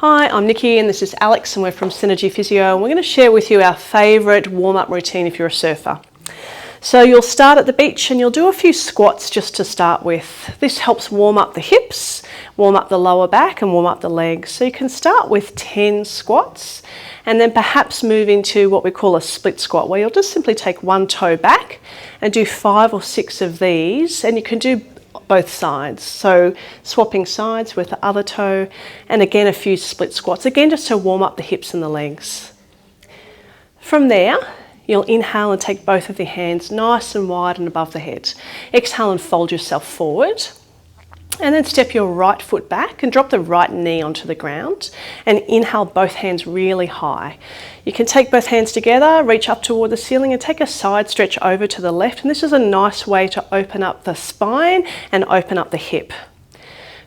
Hi, I'm Nikki and this is Alex and we're from Synergy Physio and we're going to share with you our favourite warm-up routine if you're a surfer. So you'll start at the beach and you'll do a few squats just to start with. This helps warm up the hips, warm up the lower back and warm up the legs. So you can start with 10 squats and then perhaps move into what we call a split squat where you'll just simply take one toe back and do 5 or 6 of these, and you can do both sides, so swapping sides with the other toe, and again a few split squats, again just to warm up the hips and the legs. From there you'll inhale and take both of your hands nice and wide and above the head. Exhale and fold yourself forward, and then step your right foot back and drop the right knee onto the ground and inhale both hands really high. You can take both hands together, reach up toward the ceiling and take a side stretch over to the left, and this is a nice way to open up the spine and open up the hip.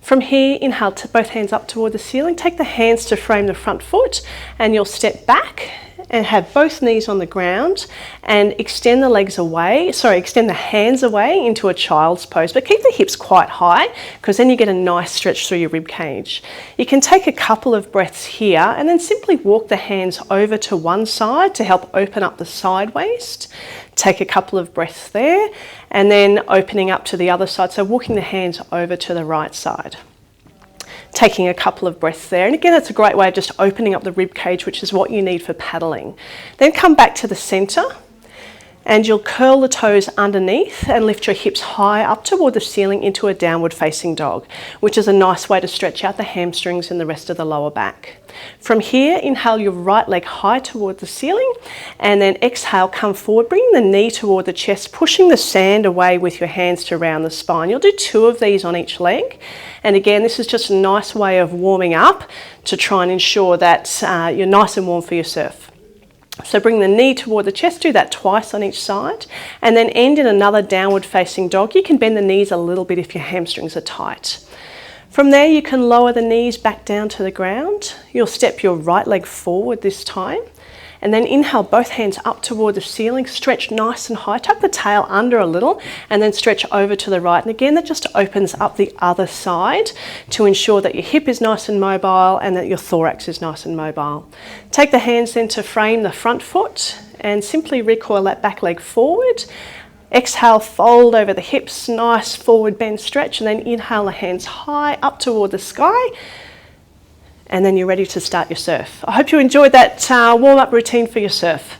From here, inhale to both hands up toward the ceiling, take the hands to frame the front foot and you'll step back and have both knees on the ground and extend the hands away into a child's pose, but keep the hips quite high because then you get a nice stretch through your rib cage. You can take a couple of breaths here and then simply walk the hands over to one side to help open up the side waist. Take a couple of breaths there and then opening up to the other side, so walking the hands over to the right side. Taking a couple of breaths there, and again that's a great way of just opening up the rib cage, which is what you need for paddling. Then come back to the centre and you'll curl the toes underneath and lift your hips high up toward the ceiling into a downward facing dog, which is a nice way to stretch out the hamstrings and the rest of the lower back. From here, inhale your right leg high toward the ceiling and then exhale, come forward, bringing the knee toward the chest, pushing the sand away with your hands to round the spine. You'll do 2 of these on each leg. And again, this is just a nice way of warming up to try and ensure that you're nice and warm for your surf. So bring the knee toward the chest, do that twice on each side, and then end in another downward facing dog. You can bend the knees a little bit if your hamstrings are tight. From there, you can lower the knees back down to the ground. You'll step your right leg forward this time, and then inhale both hands up toward the ceiling, stretch nice and high, tuck the tail under a little, and then stretch over to the right. And again, that just opens up the other side to ensure that your hip is nice and mobile and that your thorax is nice and mobile. Take the hands then to frame the front foot and simply recoil that back leg forward. Exhale, fold over the hips, nice forward bend stretch, and then inhale the hands high up toward the sky. And then you're ready to start your surf. I hope you enjoyed that warm-up routine for your surf.